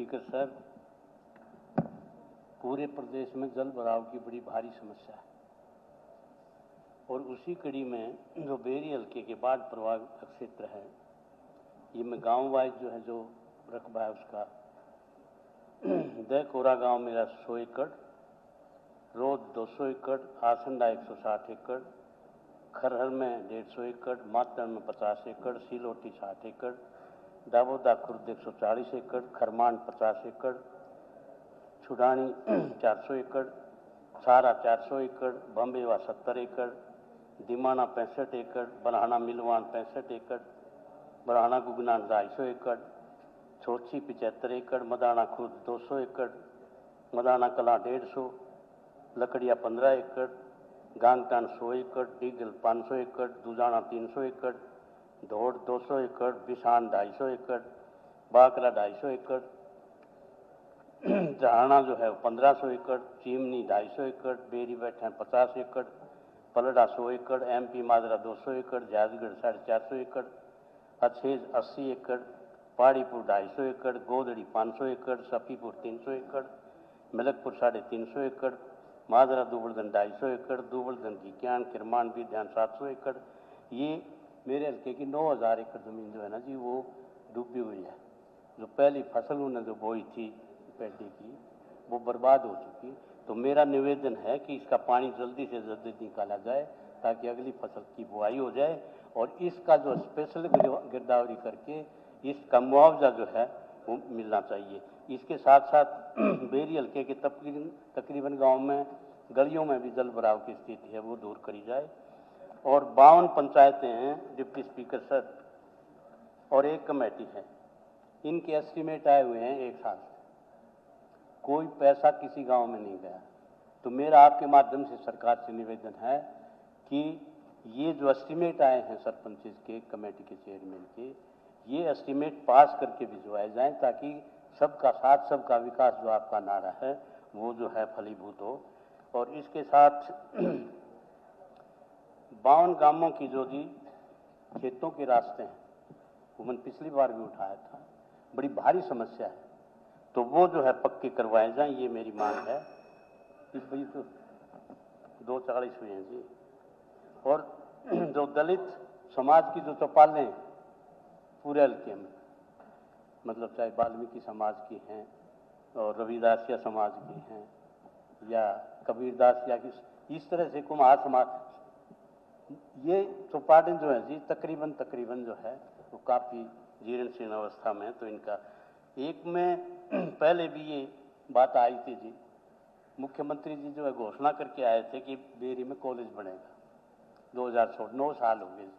Speaker साहब, पूरे प्रदेश में जल भराव की बड़ी भारी समस्या है और उसी कड़ी में जो बेरी हल्के के बाढ़ प्रभावित क्षेत्र है, ये में गांव वाइज जो है जो रकबा है उसका दहकोरा गांव मेरा 100 एकड़, रोद 200 एकड़, आसंडा 160 एकड़, खरहर में 150 एकड़, मातड़ में 50 एकड़, सिलोटी 60 एकड़, दाबोदा खुर्द 140 एकड़, खरमान 50 एकड़, छुडानी 400 एकड़, सारा 400 एकड़, बम्बेवा 70 एकड़, दिमाना 65 एकड़, बरहाना मिलवान 65 एकड़, बरहाना गुगना 250 एकड़, छोची 75 एकड़, मदाना खुर्द 200 एकड़, मदाना कला 150, लकड़िया 15 एकड़, गांगटान 100 एकड़, डीगल 500 एकड़, दुजाना 300 एकड़, धोड़ 200 एकड़, बिसान 250 एकड़, बाकरा 250 एकड़, जहाना जो है 1500 एकड़, चीमनी 250 एकड़, बेरी बैठन 50 एकड़, पलड़ा 100 एकड़, MP माजरा 200 एकड़, जाजगढ़ 450 एकड़, अछेज 80 एकड़, पहाड़ीपुर 250 एकड़, गोदड़ी 500 एकड़, सफीपुर 300 एकड़, मलकपुर 350 एकड़, माजरा दुबलदन 250 एकड़, दुबलदन घिक्यान किरमान विद्यान 700 एकड़। ये मेरे हल्के की 9000 एकड़ ज़मीन जो है ना जी वो डूबी हुई है। जो पहली फसल उन्होंने जो बोई थी पैडी की वो बर्बाद हो चुकी। तो मेरा निवेदन है कि इसका पानी जल्दी से जल्दी निकाला जाए ताकि अगली फसल की बुआई हो जाए और इसका जो स्पेशल गिरदावरी करके इसका मुआवजा जो है वो मिलना चाहिए। इसके साथ साथ बेरी हल्के के तकरीबन गांव में गलियों में भी जल भराव की स्थिति है वो दूर करी जाए। और 52 पंचायतें हैं डिप्टी स्पीकर सर और एक कमेटी है, इनके एस्टीमेट आए हुए हैं 1 साल से, कोई पैसा किसी गांव में नहीं गया। तो मेरा आपके माध्यम से सरकार से निवेदन है कि ये जो एस्टीमेट आए हैं सरपंच के कमेटी के चेयरमैन के, ये एस्टीमेट पास करके भिजवाए जाएं ताकि सबका साथ सबका विकास जो आपका नारा है वो जो है फलीभूत हो। और इसके साथ 52 गांवों की जो जी खेतों के रास्ते हैं वो मैंने पिछली बार भी उठाया था, बड़ी भारी समस्या है, तो वो जो है पक्के करवाए जाएं, ये मेरी मांग है। इस वजह तो 240 हुए हैं जी। और जो दलित समाज की जो चौपालें पूरे हल्के में, मतलब चाहे वाल्मीकि समाज की हैं और रविदासिया समाज की हैं या कबीरदासिया की, इस तरह से कुम्हार समाज, ये चौपालें जो है जी तकरीबन जो है वो काफ़ी जीर्ण शीर्ण अवस्था में है। तो इनका एक में पहले भी ये बात आई थी जी, मुख्यमंत्री जी जो है घोषणा करके आए थे कि बेरी में कॉलेज बनेगा 2016, 9 साल हो गए जी।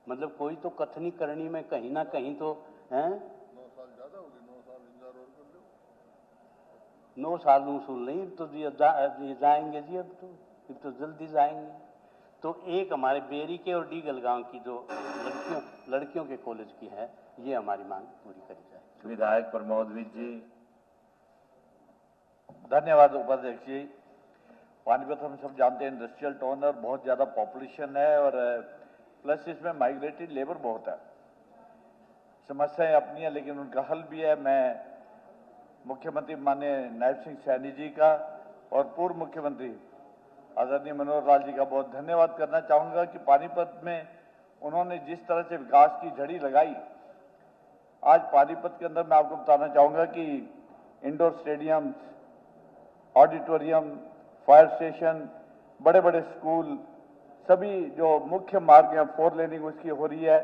मतलब कोई तो कथनी करनी में कहीं ना कहीं तो है 9 साल ज़्यादा हो गए, 9 साल इंतजार और कर लो। 9 साल सुन नहीं तो ये जाएंगे जी, अब तो जल्दी जाएंगे। तो एक हमारे बेरी के और डीगल गांव की जो लड़कियों के कॉलेज की है, ये हमारी मांग पूरी करी जाए। विधायक प्रमोद विज जी। धन्यवाद उपाध्यक्ष जी। पानीपत हम सब जानते हैं इंडस्ट्रियल टाउन और बहुत ज़्यादा पॉपुलेशन है और प्लस इसमें माइग्रेटेड लेबर बहुत है। समस्याएं अपनी है लेकिन उनका हल भी है। मैं मुख्यमंत्री माननीय नायब सिंह सैनी जी का और पूर्व मुख्यमंत्री आदरणीय मनोहर लाल जी का बहुत धन्यवाद करना चाहूँगा कि पानीपत में उन्होंने जिस तरह से विकास की झड़ी लगाई, आज पानीपत के अंदर मैं आपको बताना चाहूँगा कि indoor stadium, auditorium, fire station, बड़े बड़े स्कूल, सभी जो मुख्य मार्ग हैं 4 लेनिंग उसकी हो रही है,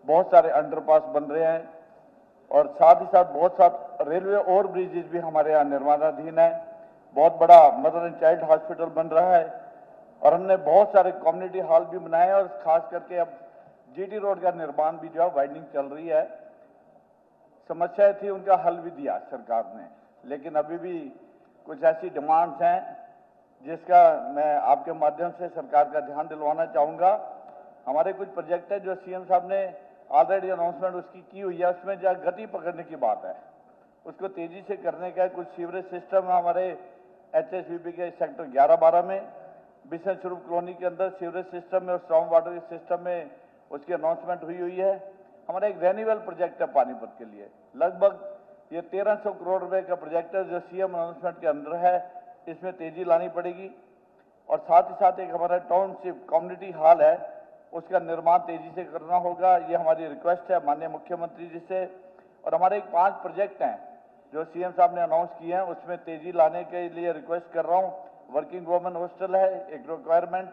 बहुत सारे अंडरपास बन रहे हैं और साथ ही साथ बहुत सारे रेलवे ओवर ब्रिजेज भी हमारे यहाँ निर्माणाधीन है। बहुत बड़ा मदर एंड चाइल्ड हॉस्पिटल बन रहा है और हमने बहुत सारे कम्युनिटी हॉल भी बनाए और खास करके अब GT रोड का निर्माण भी जो है वाइडनिंग चल रही है। समस्याएं थी उनका हल भी दिया सरकार ने, लेकिन अभी भी कुछ ऐसी डिमांड्स हैं जिसका मैं आपके माध्यम से सरकार का ध्यान दिलवाना चाहूँगा। हमारे कुछ प्रोजेक्ट है जो CM साहब ने ऑलरेडी अनाउंसमेंट उसकी की हुई है, उसमें जो गति पकड़ने की बात है उसको तेजी से करने का। कुछ सीवरेज सिस्टम हमारे HSBB के सेक्टर 11-12 में, बिशन स्वरूप कॉलोनी के अंदर सीवरेज सिस्टम में और स्ट्रॉन्ग वाटर सिस्टम में उसकी अनाउंसमेंट हुई है। हमारा एक रेन्यूअल प्रोजेक्ट है पानीपत के लिए, लगभग ये 1300 करोड़ रुपए का प्रोजेक्ट है जो सीएम अनाउंसमेंट के अंदर है, इसमें तेजी लानी पड़ेगी। और साथ ही साथ एक हमारा टाउनशिप कम्युनिटी हॉल है, उसका निर्माण तेजी से करना होगा। ये हमारी रिक्वेस्ट है माननीय मुख्यमंत्री जी से। और हमारे एक 5 प्रोजेक्ट हैं जो सीएम साहब ने अनाउंस किए हैं, उसमें तेजी लाने के लिए रिक्वेस्ट कर रहा हूँ। वर्किंग वुमेन हॉस्टल है, एक रिक्वायरमेंट,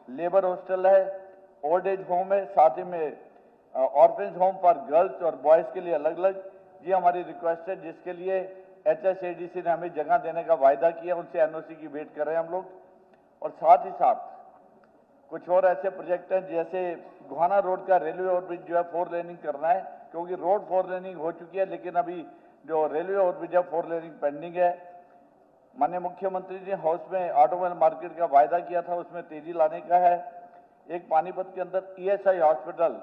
लेबर हॉस्टल है, ओल्ड एज होम है, साथ ही में ऑर्फेंज होम फॉर गर्ल्स और बॉयज के लिए अलग अलग। ये हमारी रिक्वेस्ट है जिसके लिए HSADC ने हमें जगह देने का वायदा किया, उनसे NOC की वेट कर रहे हैं हम लोग। और साथ ही साथ कुछ और ऐसे प्रोजेक्ट हैं जैसे गोहाना रोड का रेलवे ओवरब्रिज जो है 4 लेनिंग करना है, क्योंकि रोड 4 लेनिंग हो चुकी है लेकिन अभी जो रेलवे ओवरब्रिज है 4 लेनिंग पेंडिंग है। माननीय मुख्यमंत्री जी हाउस में ऑटोमोबाइल मार्केट का वायदा किया था, उसमें तेजी लाने का है। एक पानीपत के अंदर ESI हॉस्पिटल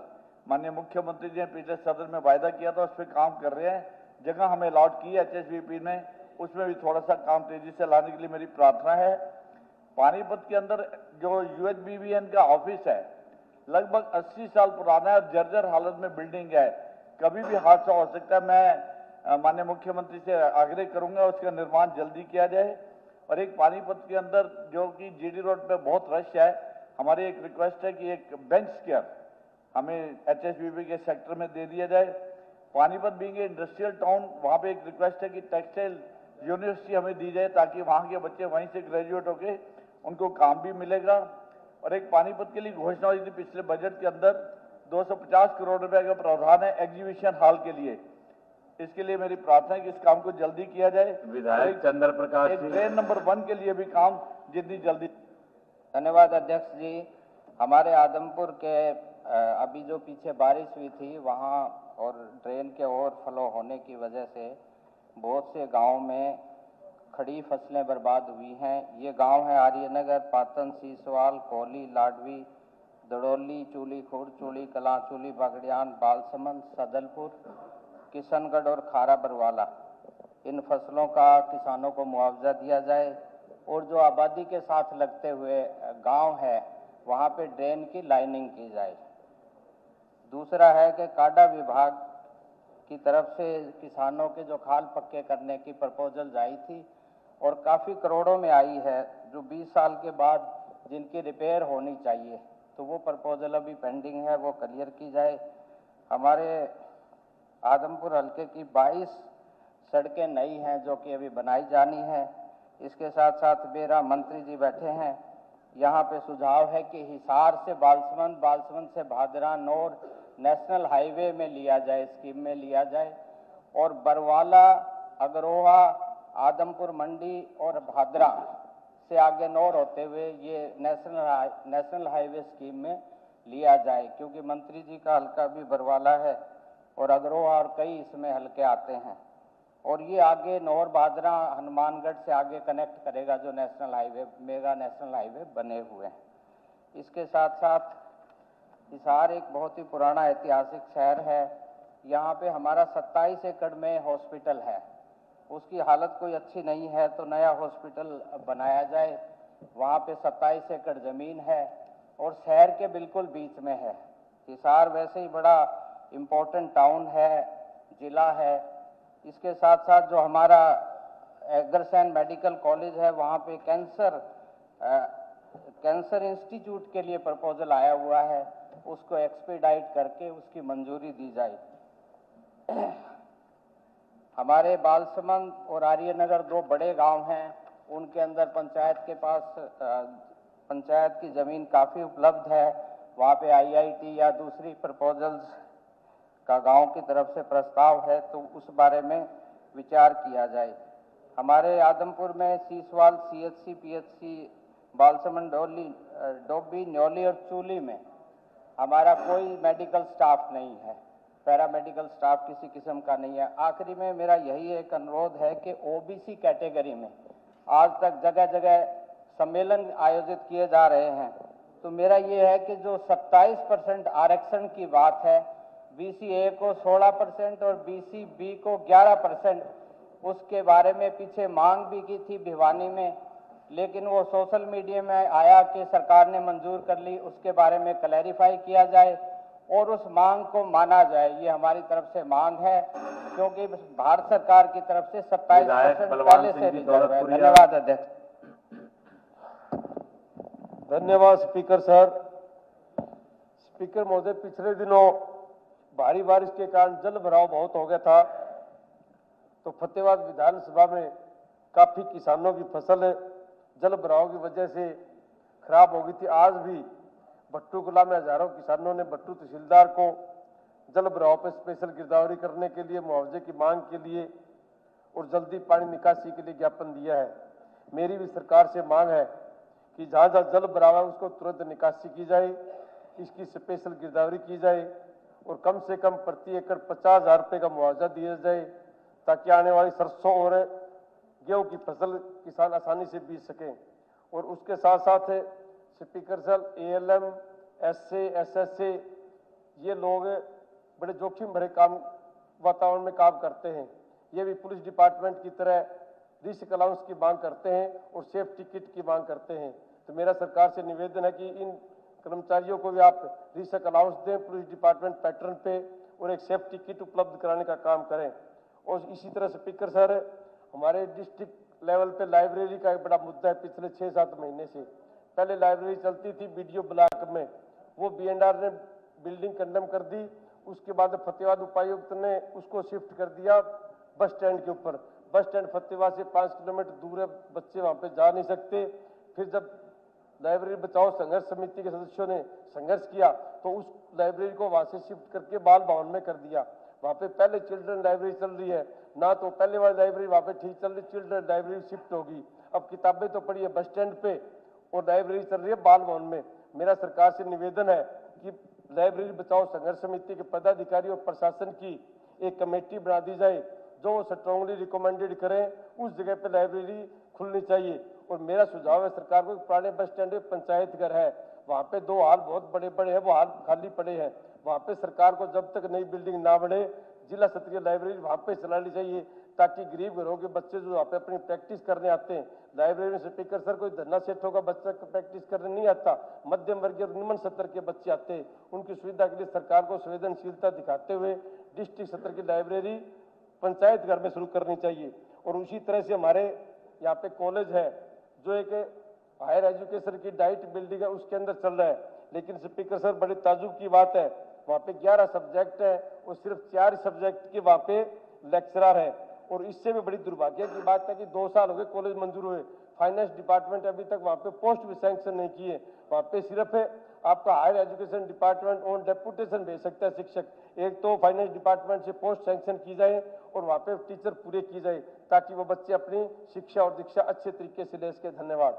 माननीय मुख्यमंत्री जी ने पिछले सदन में वायदा किया था, उस पर काम कर रहे हैं। जगह हमें अलॉट की है HSBP में, उसमें भी थोड़ा सा काम तेजी से लाने के लिए मेरी प्रार्थना है। पानीपत के अंदर जो UHBBN का ऑफिस है लगभग 80 साल पुराना है और जर्जर हालत में बिल्डिंग है, कभी भी हादसा हो सकता है। मैं माननीय मुख्यमंत्री से आग्रह करूंगा उसका निर्माण जल्दी किया जाए। और एक पानीपत के अंदर जो कि GD रोड पे बहुत रश है, हमारी एक रिक्वेस्ट है कि एक बेंच स्क्वायर हमें HSBP के सेक्टर में दे दिया जाए। पानीपत बीइंग इंडस्ट्रियल टाउन, वहाँ पे एक रिक्वेस्ट है कि टेक्सटाइल यूनिवर्सिटी हमें दी जाए ताकि वहाँ के बच्चे वहीं से ग्रेजुएट होके उनको काम भी मिलेगा। और एक पानीपत के लिए घोषणा हुई थी पिछले बजट के अंदर 250 करोड़ रुपए का प्रावधान है एग्जीबिशन हॉल के लिए। इसके लिए मेरी प्रार्थना है कि इस काम को जल्दी किया जाए। विधायक चंद्र प्रकाश एक जी। ट्रेन नंबर 1 के लिए भी काम जितनी जल्दी। धन्यवाद अध्यक्ष जी। हमारे आदमपुर के अभी जो पीछे बारिश हुई थी वहाँ और ड्रेन के ओवरफ्लो होने की वजह से बहुत से गांव में खड़ी फसलें बर्बाद हुई हैं। ये गांव है आर्यनगर, पातन, सीसवाल, कोहली, लाडवी, दड़ोली, चूली खुर्द, चूली कलां, चूली बागड़ियान, बालसमंद, सदलपुर, किशनगढ़ और खारा बरवाला। इन फसलों का किसानों को मुआवजा दिया जाए और जो आबादी के साथ लगते हुए गांव है वहाँ पे ड्रेन की लाइनिंग की जाए। दूसरा है कि काडा विभाग की तरफ से किसानों के जो खाल पक्के करने की प्रपोजल आई थी और काफ़ी करोड़ों में आई है, जो 20 साल के बाद जिनकी रिपेयर होनी चाहिए, तो वो प्रपोजल अभी पेंडिंग है, वो क्लियर की जाए। हमारे आदमपुर हल्के की 22 सड़कें नई हैं जो कि अभी बनाई जानी है। इसके साथ साथ मेरा मंत्री जी बैठे हैं, यहाँ पे सुझाव है कि हिसार से बालसमंद, बालसमंद से भादरा नौर नेशनल हाईवे में लिया जाए, स्कीम में लिया जाए। और बरवाला, अगरोहा, आदमपुर मंडी और भादरा से आगे नौर होते हुए ये नेशनल हाईवे स्कीम में लिया जाए, क्योंकि मंत्री जी का हल्का भी बरवाला है और अगरोहा और कई इसमें हल्के आते हैं। और ये आगे नौर, भादरा, हनुमानगढ़ से आगे कनेक्ट करेगा जो national highway, mega national highway बने हुए हैं। इसके साथ साथ हिसार एक बहुत ही पुराना ऐतिहासिक शहर है। यहाँ पे हमारा 27 एकड़ में हॉस्पिटल है, उसकी हालत कोई अच्छी नहीं है, तो नया हॉस्पिटल बनाया जाए। वहाँ पे 27 एकड़ ज़मीन है और शहर के बिल्कुल बीच में है। हिसार वैसे ही बड़ा इम्पोर्टेंट टाउन है, ज़िला है। इसके साथ साथ जो हमारा एग्रसेन मेडिकल कॉलेज है, वहाँ पे कैंसर इंस्टीट्यूट के लिए प्रपोजल आया हुआ है, उसको एक्सपीडाइट करके उसकी मंजूरी दी जाए। हमारे बालसमंद और आर्यनगर 2 बड़े गांव हैं, उनके अंदर पंचायत के पास पंचायत की ज़मीन काफ़ी उपलब्ध है। वहाँ पे IIT या दूसरी प्रपोजल्स का गांव की तरफ से प्रस्ताव है, तो उस बारे में विचार किया जाए। हमारे आदमपुर में Siswal, CHC, PHC, Balsamand, Dobby, Nyoli और चूली में हमारा कोई मेडिकल स्टाफ नहीं है, पैरामेडिकल स्टाफ किसी किस्म का नहीं है। आखिरी में मेरा यही एक अनुरोध है कि OBC कैटेगरी में आज तक जगह जगह सम्मेलन आयोजित किए जा रहे हैं, तो मेरा ये है कि जो 27% आरक्षण की बात है, BC-A को 16% और BC-B को 11%, उसके बारे में पीछे मांग भी की थी भिवानी में, लेकिन वो सोशल मीडिया में आया कि सरकार ने मंजूर कर ली, उसके बारे में क्लैरिफाई किया जाए। और उस मांग को माना जाए, ये हमारी तरफ से मांग है, क्योंकि भारत सरकार की तरफ से 27% पहले से रिजर्व है। धन्यवाद अध्यक्ष। धन्यवाद स्पीकर सर। स्पीकर महोदय, पिछले दिनों भारी बारिश के कारण जल भराव बहुत हो गया था, तो फतेहाबाद विधानसभा में काफी किसानों की फसल जल भराव की वजह से खराब हो गई थी। आज भी भट्टू कला में हजारों किसानों ने भट्टू तहसीलदार को जल भराव पर स्पेशल गिरदावरी करने के लिए, मुआवजे की मांग के लिए और जल्दी पानी निकासी के लिए ज्ञापन दिया है। मेरी भी सरकार से मांग है कि जहां जहां जल भराव है उसको तुरंत निकासी की जाए, इसकी स्पेशल गिरदावरी की जाए और कम से कम प्रति एकड़ 50,000 रुपये का मुआवजा दिया जाए, ताकि आने वाली सरसों और गेहूं की फसल किसान आसानी से बीज सकें। और उसके साथ साथ speaker sir, ALM, SA, SSA ये लोग बड़े जोखिम भरे काम वातावरण में काम करते हैं। ये भी पुलिस डिपार्टमेंट की तरह रिस्क अलाउंस की मांग करते हैं और सेफ्टी किट की मांग करते हैं। तो मेरा सरकार से निवेदन है कि इन कर्मचारियों को भी आप रिस्क अलाउंस दें पुलिस डिपार्टमेंट पैटर्न पे और एक सेफ्टी किट उपलब्ध कराने का काम करें। और इसी तरह स्पीकर सर, हमारे डिस्ट्रिक्ट लेवल पे लाइब्रेरी का एक बड़ा मुद्दा है। पिछले 6-7 महीने से पहले लाइब्रेरी चलती थी BDO ब्लॉक में, वो BNR ने बिल्डिंग कंडेम कर दी। उसके बाद फतेहाबाद उपायुक्त ने उसको शिफ्ट कर दिया बस स्टैंड के ऊपर। बस स्टैंड फतेहाबाद से 5 किलोमीटर दूर है, बच्चे वहां पे जा नहीं सकते। फिर जब लाइब्रेरी बचाओ संघर्ष समिति के सदस्यों ने संघर्ष किया तो उस लाइब्रेरी को वहां से शिफ्ट करके बाल भवन में कर दिया। वहां पे पहले चिल्ड्रन लाइब्रेरी चल रही है ना, तो पहले वाली लाइब्रेरी वहां पे ठीक चल रही, चिल्ड्रन लाइब्रेरी शिफ्ट होगी। अब किताबें तो पड़ी है बस स्टैंड पे और लाइब्रेरी चल रही है बाल भवन में। मेरा सरकार से निवेदन है कि लाइब्रेरी बचाओ संघर्ष समिति के पदाधिकारी और प्रशासन की एक कमेटी बना दी जाए जो स्ट्रांगली रिकमेंडेड करें, उस जगह पे लाइब्रेरी खुलनी चाहिए। और मेरा सुझाव है सरकार को, पुराने बस स्टैंड में पंचायत घर है, वहां पे 2 हॉल बहुत बड़े बड़े हैं, वो हॉल खाली पड़े हैं। वहां पे सरकार को जब तक नई बिल्डिंग ना बढ़े जिला स्तरीय लाइब्रेरी वहां पे चलानी चाहिए, ताकि गरीब घरों के बच्चे जो वहाँ पे अपनी प्रैक्टिस करने आते हैं लाइब्रेरी में। स्पीकर सर, कोई धरना सेठों का बच्चा प्रैक्टिस करने नहीं आता, मध्यम वर्गीय निम्न स्तर के बच्चे आते हैं। उनकी सुविधा के लिए सरकार को संवेदनशीलता दिखाते हुए डिस्ट्रिक्ट स्तर की लाइब्रेरी पंचायत घर में शुरू करनी चाहिए। और उसी तरह से हमारे यहाँ पे कॉलेज है जो एक हायर एजुकेशन की डाइट बिल्डिंग है, उसके अंदर चल रहा है। लेकिन स्पीकर सर, बड़े ताजुब की बात है, वहाँ पे 11 सब्जेक्ट है और सिर्फ 4 सब्जेक्ट के वहाँ पे लेक्चरर है। और इससे भी बड़ी दुर्भाग्य की बात है कि 2 साल हो गए कॉलेज मंजूर हुए, फाइनेंस डिपार्टमेंट अभी तक वहाँ पे पोस्ट भी सैंक्शन नहीं किए। वहाँ पे सिर्फ आपका higher education department on deputation भेज सकता है शिक्षक। एक तो फाइनेंस डिपार्टमेंट से पोस्ट सैंक्शन की जाए और वहाँ पे टीचर पूरे की जाए, ताकि वो बच्चे अपनी शिक्षा और दीक्षा अच्छे तरीके से ले सके। धन्यवाद।